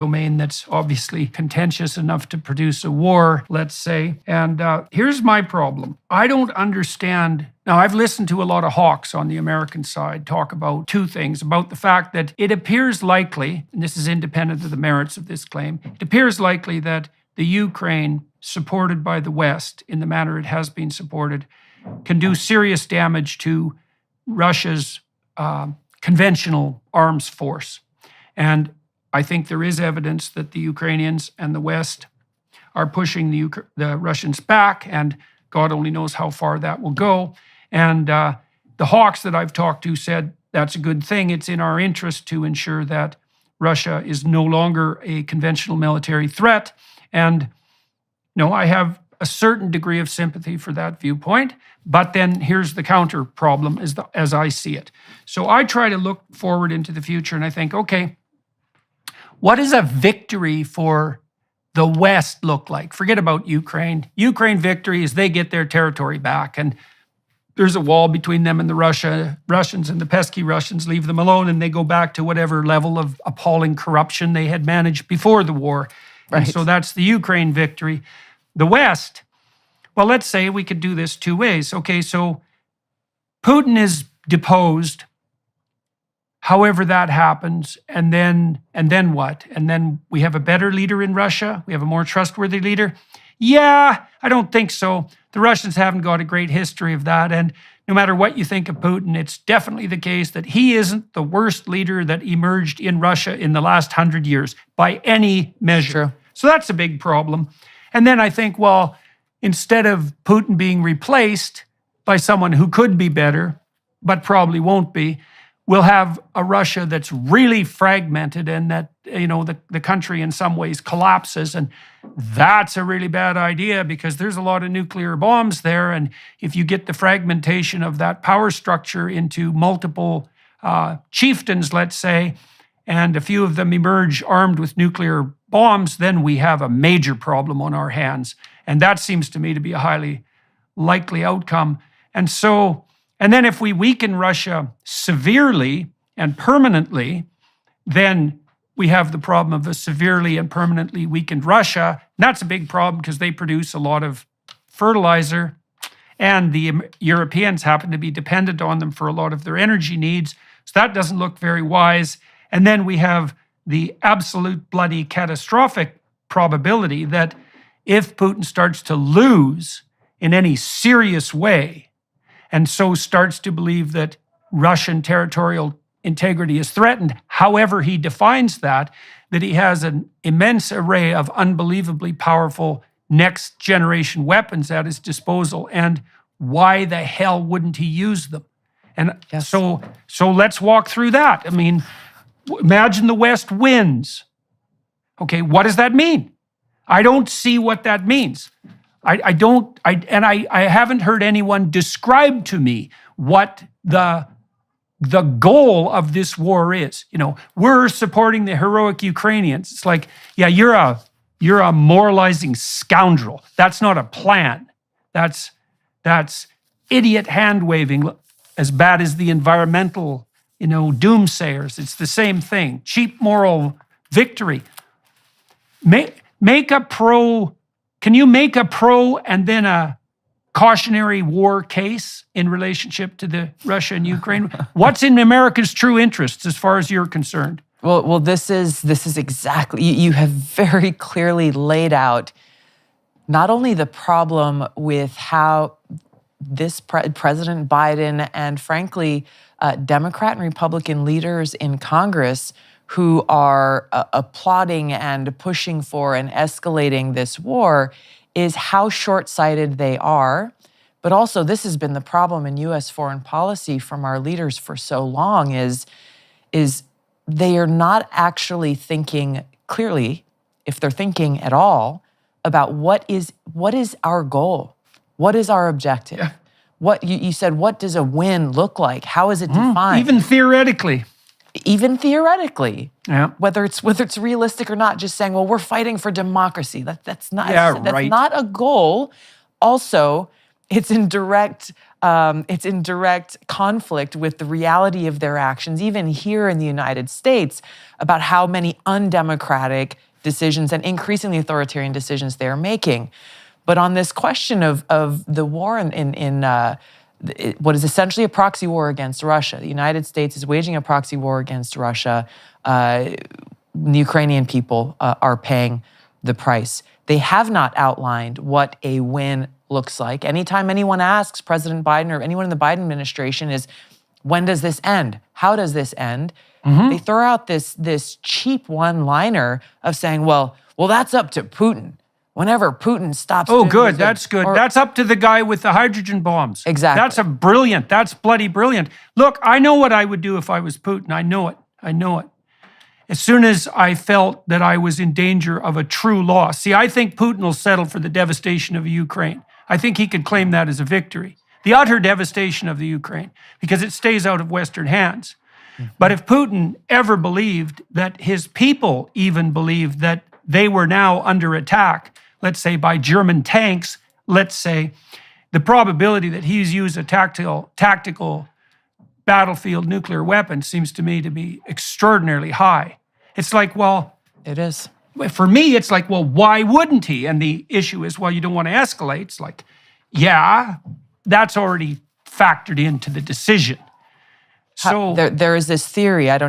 domain that's obviously contentious enough to produce a war, let's say. And here's my problem. I don't understand. Now, I've listened to a lot of hawks on the American side talk about two things, about the fact that it appears likely, and this is independent of the merits of this claim, it appears likely that the Ukraine, supported by the West in the manner it has been supported, can do serious damage to Russia's conventional arms force. And I think there is evidence that the Ukrainians and the West are pushing the Russians back, and God only knows how far that will go. And the hawks that I've talked to said that's a good thing. It's in our interest to ensure that Russia is no longer a conventional military threat. And I have a certain degree of sympathy for that viewpoint. But then here's the counter problem as I see it. So I try to look forward into the future, and I think, okay, what does a victory for the West look like? Forget about Ukraine. Ukraine victory is they get their territory back, and there's a wall between them and the Russians, and the pesky Russians leave them alone, and they go back to whatever level of appalling corruption they had managed before the war. Right. And so that's the Ukraine victory. The West, well, let's say we could do this two ways. Okay, so Putin is deposed. However that happens, and then what? And then we have a better leader in Russia? We have a more trustworthy leader? Yeah, I don't think so. The Russians haven't got a great history of that, and no matter what you think of Putin, it's definitely the case that he isn't the worst leader that emerged in Russia in the last 100 years, by any measure. True. So that's a big problem. And then I think, well, instead of Putin being replaced by someone who could be better, but probably won't be, we'll have a Russia that's really fragmented, and that, the country in some ways collapses. And that's a really bad idea, because there's a lot of nuclear bombs there. And if you get the fragmentation of that power structure into multiple chieftains, let's say, and a few of them emerge armed with nuclear bombs, then we have a major problem on our hands. And that seems to me to be a highly likely outcome. And then if we weaken Russia severely and permanently, then we have the problem of a severely and permanently weakened Russia. And that's a big problem, because they produce a lot of fertilizer, and the Europeans happen to be dependent on them for a lot of their energy needs. So that doesn't look very wise. And then we have the absolute bloody catastrophic probability that if Putin starts to lose in any serious way, and so starts to believe that Russian territorial integrity is threatened, however he defines that he has an immense array of unbelievably powerful next generation weapons at his disposal. And why the hell wouldn't he use them? And yes. So let's walk through that. I mean, imagine the West wins. Okay, what does that mean? I don't see what that means. I haven't heard anyone describe to me what the goal of this war is. We're supporting the heroic Ukrainians. It's like, yeah, you're a moralizing scoundrel. That's not a plan. That's idiot hand-waving, as bad as the environmental, doomsayers. It's the same thing. Cheap moral victory. Can you make a pro and then a cautionary war case in relationship to the Russia and Ukraine? What's in America's true interests as far as you're concerned? Well, this is exactly, you have very clearly laid out not only the problem with how this President Biden and, frankly, Democrat and Republican leaders in Congress who are applauding and pushing for and escalating this war, is how short-sighted they are. But also, this has been the problem in U.S. foreign policy from our leaders for so long, is they are not actually thinking clearly, if they're thinking at all, about what is our goal? What is our objective? Yeah. What you said, what does a win look like? How is it defined? Even theoretically. Even theoretically, yeah. Whether it's realistic or not, just saying, well, we're fighting for democracy. That's not right. Not a goal. Also, it's in direct It's in direct conflict with the reality of their actions, even here in the United States, about how many undemocratic decisions and increasingly authoritarian decisions they're making. But on this question of the war in what is essentially a proxy war against Russia, the United States is waging a proxy war against Russia. The Ukrainian people are paying the price. They have not outlined what a win looks like. Anytime anyone asks President Biden or anyone in the Biden administration is, when does this end? How does this end? They throw out this cheap one-liner of saying, well, that's up to Putin. Whenever Putin stops. Oh, good. That's good. That's up to the guy with the hydrogen bombs. Exactly. That's bloody brilliant. Look, I know what I would do if I was Putin. I know it. As soon as I felt that I was in danger of a true loss. See, I think Putin will settle for the devastation of Ukraine. I think he could claim that as a victory. The utter devastation of the Ukraine, because it stays out of Western hands. But if Putin ever believed that his people even believed that they were now under attack, let's say by German tanks, let's say, the probability that he's used a tactical battlefield nuclear weapon seems to me to be extraordinarily high. It's like, well... It is. For me, it's like, well, why wouldn't he? And the issue is, well, you don't want to escalate. It's like, yeah, that's already factored into the decision. So there is this theory, I don't